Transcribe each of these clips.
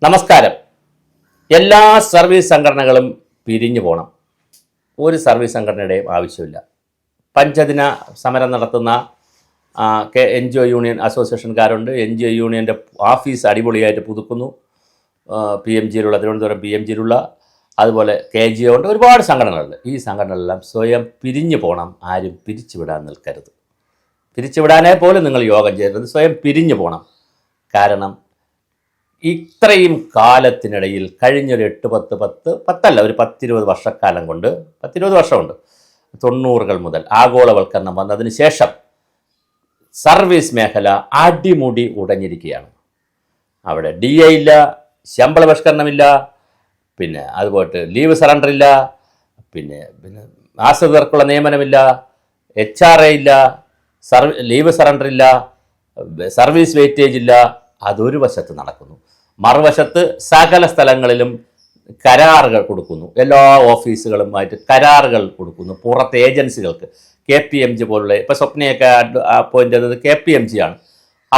നമസ്കാരം. എല്ലാ സർവീസ് സംഘടനകളും പിരിഞ്ഞു പോകണം. ഒരു സർവീസ് സംഘടനയുടെയും ആവശ്യമില്ല. പഞ്ചദിന സമരം നടത്തുന്ന NGO യൂണിയൻ അസോസിയേഷൻകാരുണ്ട്. NGO യൂണിയൻ്റെ ഓഫീസ് അടിപൊളിയായിട്ട് പുതുക്കുന്നു. PMGയിലുള്ള തിരുവനന്തപുരം PMGയിലുള്ള അതുപോലെ KGO ഉണ്ട്. ഒരുപാട് സംഘടനകളുണ്ട്. ഈ സംഘടനകളെല്ലാം സ്വയം പിരിഞ്ഞു പോകണം. ആരും പിരിച്ചുവിടാൻ നിൽക്കരുത്. പിരിച്ചുവിടാനേ പോലും നിങ്ങൾ യോഗം ചെയ്യരുത്. സ്വയം പിരിഞ്ഞു പോകണം. കാരണം ഇത്രയും കാലത്തിനിടയിൽ കഴിഞ്ഞൊരു 8-10 ഒരു 10-20 വർഷക്കാലം കൊണ്ട് 10-20 വർഷമുണ്ട്, 90കൾ മുതൽ ആഗോളവൽക്കരണം വന്നതിന് ശേഷം സർവീസ് മേഖല അടിമുടി ഉടഞ്ഞിരിക്കുകയാണ്. അവിടെ DA ഇല്ല, ശമ്പള പരിഷ്കരണമില്ല, പിന്നെ അതുപോലെ ലീവ് സറണ്ടർ ഇല്ല, പിന്നെ ആശ്രിതർക്കുള്ള നിയമനമില്ല, HRA ഇല്ല, ലീവ് സറണ്ടർ ഇല്ല, സർവീസ് വെയിറ്റേജ് ഇല്ല. അതൊരു വശത്ത് നടക്കുന്നു. മറുവശത്ത് സകല സ്ഥലങ്ങളിലും കരാറുകൾ കൊടുക്കുന്നു. എല്ലാ ഓഫീസുകളുമായിട്ട് കരാറുകൾ കൊടുക്കുന്നു പുറത്ത് ഏജൻസികൾക്ക്. KPMG പോലുള്ള ഇപ്പോൾ സ്വപ്നയൊക്കെ അപ്പോയിൻ്റ് ചെയ്തത് KPMG ആണ്.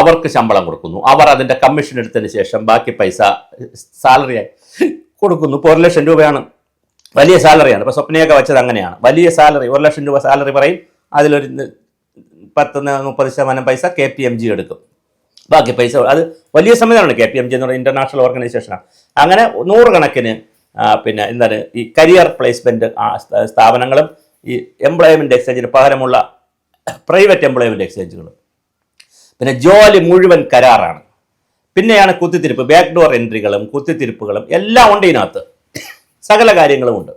അവർക്ക് ശമ്പളം കൊടുക്കുന്നു. അവർ അതിൻ്റെ കമ്മീഷൻ എടുത്തതിന് ശേഷം ബാക്കി പൈസ സാലറിയായി കൊടുക്കുന്നു. ഇപ്പോൾ 1 ലക്ഷം രൂപയാണ്, വലിയ സാലറിയാണ്. ഇപ്പോൾ സ്വപ്നയൊക്കെ വെച്ചത് അങ്ങനെയാണ്. വലിയ സാലറി 1 ലക്ഷം രൂപ സാലറി പറയും. അതിലൊരു 10-30% പൈസ KPMG എടുക്കും. ബാക്കി പൈസ അത് വലിയ സംവിധാനമാണ്. KPMG എന്ന് പറയുന്ന ഇൻ്റർനാഷണൽ ഓർഗനൈസേഷനാണ്. അങ്ങനെ 100 കണക്കിന് പിന്നെ എന്താണ് ഈ കരിയർ പ്ലേസ്മെൻറ്റ് സ്ഥാപനങ്ങളും ഈ എംപ്ലോയ്മെൻറ്റ് എക്സ്ചേഞ്ചിന് പകരമുള്ള പ്രൈവറ്റ് എംപ്ലോയ്മെൻറ്റ് എക്സ്ചേഞ്ചുകളും. പിന്നെ ജോലി മുഴുവൻ കരാറാണ്. പിന്നെയാണ് കുത്തിത്തിരിപ്പ്, ബാക്ക് ഡോർ എൻട്രികളും കുത്തിത്തിരിപ്പുകളും എല്ലാം ഉണ്ട്. ഇതിനകത്ത് സകല കാര്യങ്ങളും ഉണ്ട്.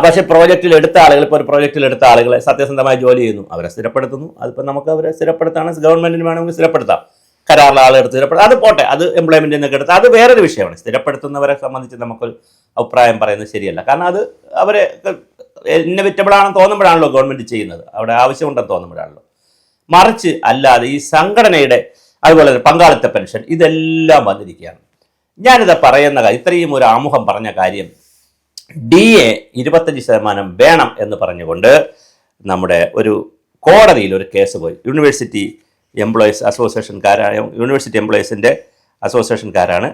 പക്ഷേ പ്രോജക്റ്റിൽ എടുത്ത ആളുകൾ, ഇപ്പോൾ ഒരു പ്രോജക്റ്റിൽ എടുത്ത ആളുകളെ സത്യസന്ധമായി ജോലി ചെയ്യുന്നു, അവരെ സ്ഥിരപ്പെടുത്തുന്നു. അതിപ്പോൾ നമുക്ക് അവരെ സ്ഥിരപ്പെടുത്താണ്, ഗവൺമെൻറ്റിന് വേണമെങ്കിൽ സ്ഥിരപ്പെടുത്താം. കരാറിലെ ആളെടുത്ത് സ്ഥിരപ്പെടുത്താം, അത് പോട്ടെ, അത് എംപ്ലോയ്മെൻറ്റിൽ നിന്നൊക്കെ എടുത്താൽ അത് വേറൊരു വിഷയമാണ്. സ്ഥിരപ്പെടുത്തുന്നവരെ സംബന്ധിച്ച് നമുക്കൊരു അഭിപ്രായം പറയുന്നത് ശരിയല്ല. കാരണം അത് അവരെ ഇന്നവിറ്റബിളാണെന്ന് തോന്നുമ്പോഴാണല്ലോ ഗവൺമെൻറ് ചെയ്യുന്നത്, അവിടെ ആവശ്യമുണ്ടെന്ന് തോന്നുമ്പോഴാണല്ലോ. മറിച്ച് അല്ലാതെ ഈ സംഘടനയുടെ അതുപോലെ പങ്കാളിത്ത പെൻഷൻ ഇതെല്ലാം വന്നിരിക്കുകയാണ്. ഞാനിത് പറയുന്ന കാര്യം, ഇത്രയും ഒരു ആമുഖം പറഞ്ഞ കാര്യം, DA 25% വേണം എന്ന് പറഞ്ഞുകൊണ്ട് നമ്മുടെ ഒരു കോടതിയിൽ ഒരു കേസ് പോയി. യൂണിവേഴ്സിറ്റി എംപ്ലോയീസ് അസോസിയേഷൻകാരായ യൂണിവേഴ്സിറ്റി എംപ്ലോയീസിൻ്റെ അസോസിയേഷൻകാരാണ്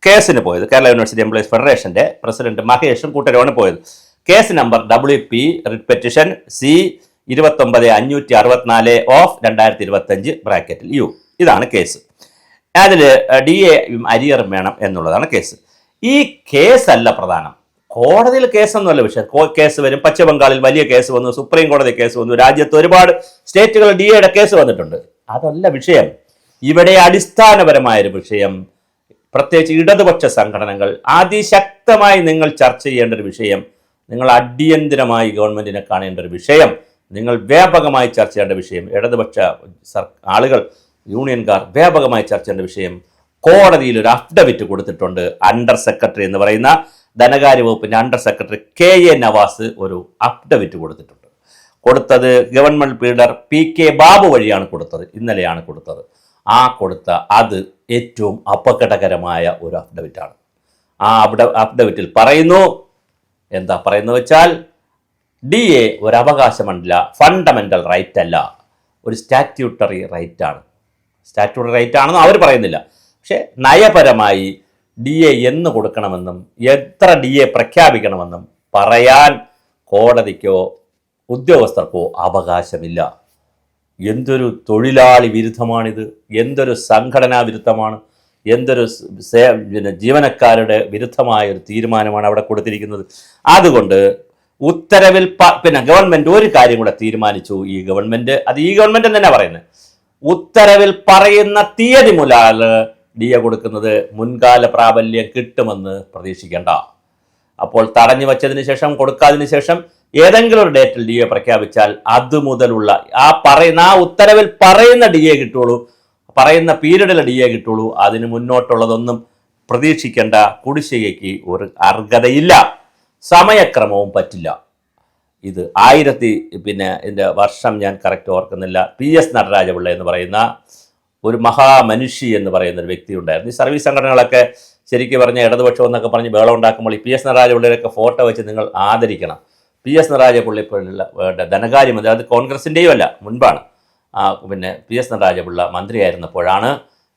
കേസിന് പോയത്. കേരള യൂണിവേഴ്സിറ്റി എംപ്ലോയീസ് ഫെഡറേഷൻ്റെ പ്രസിഡന്റ് മഹേഷും കൂട്ടരുമാണ് പോയത്. Case number WP writ petition C29564/2025 ഇതാണ് കേസ്. അതിൽ DA അരിയറും വേണം എന്നുള്ളതാണ് കേസ്. ഈ കേസല്ല പ്രധാനം. കോടതിയിൽ കേസൊന്നുമല്ല വിഷയം. കേസ് വരും. പശ്ചിമ ബംഗാളിൽ വലിയ കേസ് വന്നു, സുപ്രീം കോടതി കേസ് വന്നു, രാജ്യത്ത് ഒരുപാട് സ്റ്റേറ്റുകൾ DAയുടെ കേസ് വന്നിട്ടുണ്ട്. അതല്ല വിഷയം. ഇവിടെ അടിസ്ഥാനപരമായൊരു വിഷയം, പ്രത്യേകിച്ച് ഇടതുപക്ഷ സംഘടനകൾ അതിശക്തമായി നിങ്ങൾ ചർച്ച ചെയ്യേണ്ട ഒരു വിഷയം, നിങ്ങൾ അടിയന്തരമായി ഗവൺമെൻറ്റിനെ കാണേണ്ട ഒരു വിഷയം, നിങ്ങൾ വ്യാപകമായി ചർച്ച ചെയ്യേണ്ട വിഷയം, ഇടതുപക്ഷ ആളുകൾ യൂണിയൻകാർ വ്യാപകമായി ചർച്ച ചെയ്യേണ്ട വിഷയം, കോടതിയിൽ ഒരു അഫിഡവിറ്റ് കൊടുത്തിട്ടുണ്ട്. അണ്ടർ സെക്രട്ടറി എന്ന് പറയുന്ന ധനകാര്യ വകുപ്പിൻ്റെ അണ്ടർ സെക്രട്ടറി KA നവാസ് ഒരു അഫിഡവിറ്റ് കൊടുത്തിട്ടുണ്ട്. കൊടുത്തത് ഗവൺമെൻറ് ലീഡർ PK ബാബു വഴിയാണ് കൊടുത്തത്. ഇന്നലെയാണ് കൊടുത്തത്. കൊടുത്ത അത് ഏറ്റവും അപകടകരമായ ഒരു അഫിഡവിറ്റാണ്. അഫിഡവിറ്റിൽ പറയുന്നു, എന്താ പറയുന്നത് വെച്ചാൽ, DA ഒരു അവകാശമല്ല, ഫണ്ടമെൻ്റൽ റൈറ്റ് അല്ല, ഒരു സ്റ്റാറ്റ്യൂട്ടറി റൈറ്റാണ്. സ്റ്റാറ്റ്യൂട്ടറി റൈറ്റ് ആണെന്ന് അവർ പറയുന്നില്ല. പക്ഷേ നയപരമായി DA എന്ന് കൊടുക്കണമെന്നും എത്ര DA പ്രഖ്യാപിക്കണമെന്നും പറയാൻ കോടതിക്കോ ഉദ്യോഗസ്ഥർക്കോ അവകാശമില്ല. എന്തൊരു തൊഴിലാളി വിരുദ്ധമാണിത്, എന്തൊരു സംഘടനാ വിരുദ്ധമാണ്, എന്തൊരു ജീവനക്കാരുടെ വിരുദ്ധമായ ഒരു തീരുമാനമാണ് അവിടെ കൊടുത്തിരിക്കുന്നത്. അതുകൊണ്ട് ഉത്തരവിൽ പിന്നെ ഗവൺമെൻറ് ഒരു കാര്യം കൂടെ തീരുമാനിച്ചു. ഈ ഗവൺമെൻറ് തന്നെ പറയുന്നത്, ഉത്തരവിൽ പറയുന്ന തീയതി മുതൽ DA കൊടുക്കുന്നത് മുൻകാല പ്രാബല്യം കിട്ടുമെന്ന് പ്രതീക്ഷിക്കേണ്ട. അപ്പോൾ തടഞ്ഞു വച്ചതിന് ശേഷം, കൊടുക്കാതിന് ശേഷം ഏതെങ്കിലും ഒരു ഡേറ്റിൽ DA പ്രഖ്യാപിച്ചാൽ അതുമുതലുള്ള ആ ഉത്തരവിൽ പറയുന്ന DA കിട്ടുള്ളൂ, പറയുന്ന പീരീഡിൽ DA കിട്ടുള്ളൂ. അതിന് മുന്നോട്ടുള്ളതൊന്നും പ്രതീക്ഷിക്കേണ്ട. കുടിശ്ശികയ്ക്ക് ഒരു അർഹതയില്ല, സമയക്രമവും പറ്റില്ല. ഇത് ഇതിൻ്റെ വർഷം ഞാൻ കറക്റ്റ് ഓർക്കുന്നില്ല. PS നടരാജപിള്ള എന്ന് പറയുന്ന ഒരു മഹാമനുഷ്യ എന്ന് പറയുന്ന ഒരു വ്യക്തി ഉണ്ടായിരുന്നു. ഈ സർവീസ് സംഘടനകളൊക്കെ ശരിക്കും പറഞ്ഞ ഇടതുപക്ഷം എന്നൊക്കെ പറഞ്ഞ് ബഹളം ഉണ്ടാക്കുമ്പോൾ ഈ PS നടരാജപിള്ളയൊക്കെ ഫോട്ടോ വെച്ച് നിങ്ങൾ ആദരിക്കണം. PS നടരാജപിള്ള ഇപ്പോഴുള്ള ധനകാര്യമന്ത്രി, അത് കോൺഗ്രസിൻ്റെയും അല്ല, മുൻപാണ്. പിന്നെ PS നടരാജപിള്ള മന്ത്രിയായിരുന്നപ്പോഴാണ്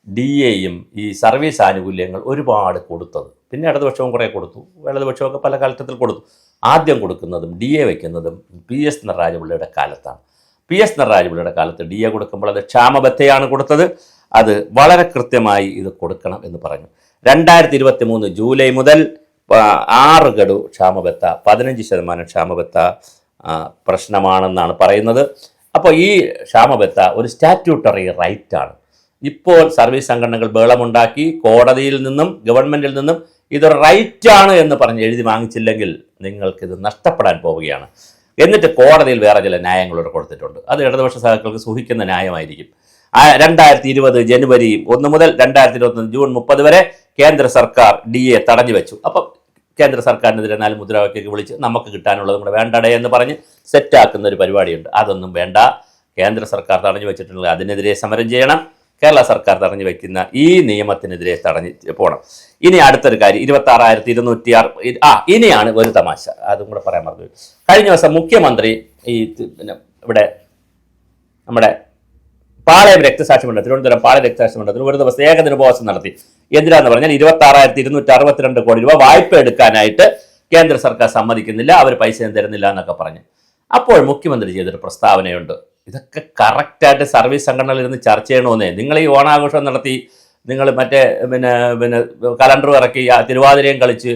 DAയും ഈ സർവീസ് ആനുകൂല്യങ്ങൾ ഒരുപാട് കൊടുത്തത്. പിന്നെ ഇടതുപക്ഷവും കുറേ കൊടുത്തു, ഇടതുപക്ഷമൊക്കെ പല കാലഘട്ടത്തിൽ കൊടുത്തു. ആദ്യം കൊടുക്കുന്നതും DA വയ്ക്കുന്നതും PS നടരാജപിള്ളയുടെ കാലത്താണ്. PS നടരാജപിള്ളയുടെ കാലത്ത് DA കൊടുക്കുമ്പോൾ അത് ക്ഷാമബത്തയാണ് കൊടുത്തത്. അത് വളരെ കൃത്യമായി ഇത് കൊടുക്കണം എന്ന് പറഞ്ഞു. 2023 ജൂലൈ മുതൽ 6 ഗഡു ക്ഷാമബത്ത, 15% ക്ഷാമബത്ത പ്രശ്നമാണെന്നാണ് പറയുന്നത്. അപ്പോൾ ഈ ക്ഷാമബത്ത ഒരു സ്റ്റാറ്റ്യൂട്ടറി റൈറ്റാണ്. ഇപ്പോൾ സർവീസ് സംഘടനകൾ ബഹളമുണ്ടാക്കി കോടതിയിൽ നിന്നും ഗവൺമെൻറ്റിൽ നിന്നും ഇതൊരു റൈറ്റാണ് എന്ന് പറഞ്ഞ് എഴുതി വാങ്ങിച്ചില്ലെങ്കിൽ നിങ്ങൾക്കിത് നഷ്ടപ്പെടാൻ പോവുകയാണ്. എന്നിട്ട് കോടതിയിൽ വേറെ ചില ന്യായങ്ങളോട് കൊടുത്തിട്ടുണ്ട്. അത് ഇടതുപക്ഷ സഖാക്കൾക്ക് സുഖിക്കുന്ന ന്യായമായിരിക്കും. 2020 ജനുവരി 1 മുതൽ 2021 ജൂൺ 30 വരെ കേന്ദ്ര സർക്കാർ DA തടഞ്ഞു വെച്ചു. അപ്പം കേന്ദ്ര സർക്കാരിനെതിരെ 4 മുദ്രാവാക്യമൊക്കെ വിളിച്ച് നമുക്ക് കിട്ടാനുള്ളതും കൂടെ വേണ്ടടേ എന്ന് പറഞ്ഞ് സെറ്റാക്കുന്ന ഒരു പരിപാടിയുണ്ട്. അതൊന്നും വേണ്ട. കേന്ദ്ര സർക്കാർ തടഞ്ഞു വെച്ചിട്ടുണ്ടെങ്കിൽ അതിനെതിരെ സമരം ചെയ്യണം. കേരള സർക്കാർ തടഞ്ഞു വയ്ക്കുന്ന ഈ നിയമത്തിനെതിരെ തടഞ്ഞ് പോകണം. ഇനി അടുത്തൊരു കാര്യം, 26,206. ഇനിയാണ് ഒരു തമാശ, അതും കൂടെ പറയാൻ മറന്നു. കഴിഞ്ഞ ദിവസം മുഖ്യമന്ത്രി ഇവിടെ നമ്മുടെ പാളയം രക്തസാക്ഷി മണ്ഡലം, തിരുവനന്തപുരം പാളയം രക്തസാക്ഷി മണ്ഡലത്തിൽ ഒരു ദിവസം ഏകദിന ഉപവാസം നടത്തി. എന്തിനാന്ന് പറഞ്ഞാൽ 26,262 കോടി രൂപ വായ്പ എടുക്കാനായിട്ട് കേന്ദ്ര സർക്കാർ സമ്മതിക്കുന്നില്ല, അവർ പൈസ തരുന്നില്ല എന്നൊക്കെ പറഞ്ഞ്. അപ്പോൾ മുഖ്യമന്ത്രി ചെയ്തൊരു പ്രസ്താവനയുണ്ട്. ഇതൊക്കെ കറക്റ്റായിട്ട് സർവീസ് സംഘടനകളിൽ ഇരുന്ന് ചർച്ച ചെയ്യണമെന്നേ. നിങ്ങൾ ഈ ഓണാഘോഷം നടത്തി, നിങ്ങൾ മറ്റേ പിന്നെ കലണ്ടർ ഇറക്കി, തിരുവാതിരയും കളിച്ച്,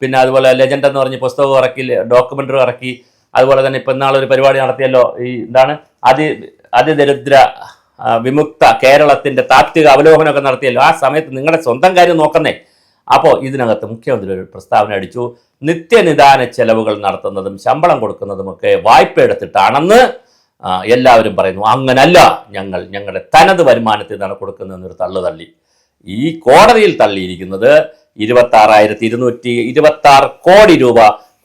പിന്നെ അതുപോലെ ലെജൻഡ് എന്ന് പറഞ്ഞ് പുസ്തകം ഇറക്കി, ഡോക്യുമെൻ്ററി ഇറക്കി, അതുപോലെ തന്നെ ഇപ്പം നാളൊരു പരിപാടി നടത്തിയല്ലോ, ഈ എന്താണ് അതിദരിദ്ര വിമുക്ത കേരളത്തിൻ്റെ താത്വിക അവലോകനമൊക്കെ നടത്തിയല്ലോ. ആ സമയത്ത് നിങ്ങളുടെ സ്വന്തം കാര്യം നോക്കുന്നേ. അപ്പോൾ ഇതിനകത്ത് മുഖ്യമന്ത്രി ഒരു പ്രസ്താവന അടിച്ചു. നിത്യനിദാന ചെലവുകൾ നടത്തുന്നതും ശമ്പളം കൊടുക്കുന്നതുമൊക്കെ വായ്പ എടുത്തിട്ടാണെന്ന് എല്ലാവരും പറയുന്നു. അങ്ങനല്ല, ഞങ്ങളുടെ തനത് വരുമാനത്തിൽ നിന്നാണ് കൊടുക്കുന്നതെന്നൊരു തള്ളി. ഈ കോടതിയിൽ തള്ളിയിരിക്കുന്നത് 26,226 കോടി രൂപ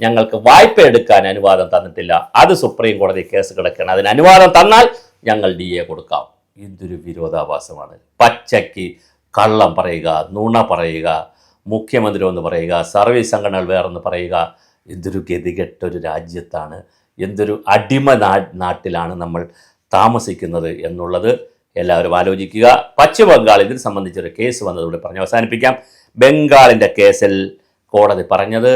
ഞങ്ങൾക്ക് വായ്പ എടുക്കാൻ അനുവാദം തന്നിട്ടില്ല. അത് സുപ്രീം കോടതി കേസ് കിടക്കുകയാണ്. അതിന് അനുവാദം തന്നാൽ ഞങ്ങൾ DA കൊടുക്കാം. ഇതൊരു വിരോധാഭാസമാണ്. പച്ചയ്ക്ക് കള്ളം പറയുക, നുണ പറയുക, മുഖ്യമന്ത്രി ഒന്ന് പറയുക, സർവീസ് സംഘടനകൾ വേറൊന്ന് പറയുക. എന്തൊരു ഗതികെട്ടൊരു രാജ്യത്താണ്, എന്തൊരു അടിമ നാട്ടിലാണ് നമ്മൾ താമസിക്കുന്നത് എന്നുള്ളത് എല്ലാവരും ആലോചിക്കുക. പശ്ചിമ ബംഗാളിൽ ഇതിന് സംബന്ധിച്ചൊരു കേസ് വന്നതുകൂടി പറഞ്ഞ് അവസാനിപ്പിക്കാം. ബംഗാളിൻ്റെ കേസിൽ കോടതി പറഞ്ഞത്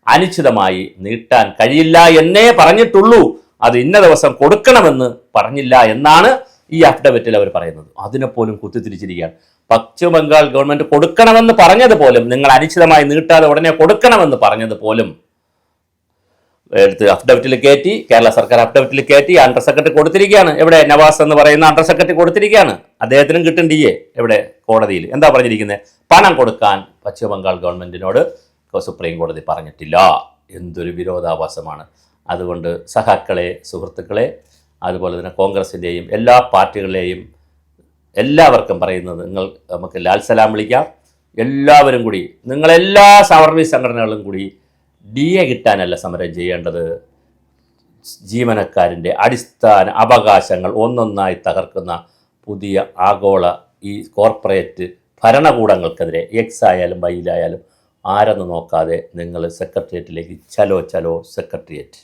അനിശ്ചിതമായി നീട്ടാൻ കഴിയില്ല എന്നേ പറഞ്ഞിട്ടുള്ളൂ. അത് ഇന്ന ദിവസം കൊടുക്കണമെന്ന് പറഞ്ഞില്ല എന്നാണ് ഈ അഫിഡവിറ്റിൽ അവർ പറയുന്നത്. അതിനെപ്പോലും കുത്തിത്തിരിച്ചിരിക്കുകയാണ്. പശ്ചിമ ബംഗാൾ ഗവൺമെൻറ് കൊടുക്കണമെന്ന് പറഞ്ഞതുപോലും, നിങ്ങൾ അനിശ്ചിതമായി നീട്ടാതെ ഉടനെ കൊടുക്കണമെന്ന് പറഞ്ഞതുപോലും എടുത്ത് അഫിഡവിറ്റിൽ കയറ്റി, കേരള സർക്കാർ അഫിഡവിറ്റിൽ കയറ്റി അണ്ടർ സെക്രട്ടറി കൊടുത്തിരിക്കുകയാണ്. എവിടെ നവാസ് എന്ന് പറയുന്ന അണ്ടർ സെക്രട്ടറി കൊടുത്തിരിക്കുകയാണ്. അദ്ദേഹത്തിനും കിട്ടും DA. എവിടെ കോടതിയിൽ എന്താ പറഞ്ഞിരിക്കുന്നത്? പണം കൊടുക്കാൻ പശ്ചിമ ബംഗാൾ ഗവൺമെൻറ്റിനോട് സുപ്രീം കോടതി പറഞ്ഞിട്ടില്ല. എന്തൊരു വിരോധാഭാസമാണ്. അതുകൊണ്ട് സഖാക്കളെ, സുഹൃത്തുക്കളെ, അതുപോലെ തന്നെ കോൺഗ്രസിൻ്റെയും എല്ലാ പാർട്ടികളിലെയും എല്ലാവർക്കും പറയുന്നത്, നമുക്ക് ലാൽ സലാം വിളിക്കാം. എല്ലാവരും കൂടി, നിങ്ങളെല്ലാ സർവീസ് സംഘടനകളും കൂടി DA കിട്ടാനല്ല സമരം ചെയ്യേണ്ടത്. ജീവനക്കാരൻ്റെ അടിസ്ഥാന അവകാശങ്ങൾ ഒന്നൊന്നായി തകർക്കുന്ന പുതിയ ആഗോള ഈ കോർപ്പറേറ്റ് ഭരണകൂടങ്ങൾക്കെതിരെ X ആയാലും Y ആയാലും ആരെന്ന് നോക്കാതെ നിങ്ങൾ സെക്രട്ടേറിയറ്റിലേക്ക് ചലോ സെക്രട്ടേറിയറ്റ്.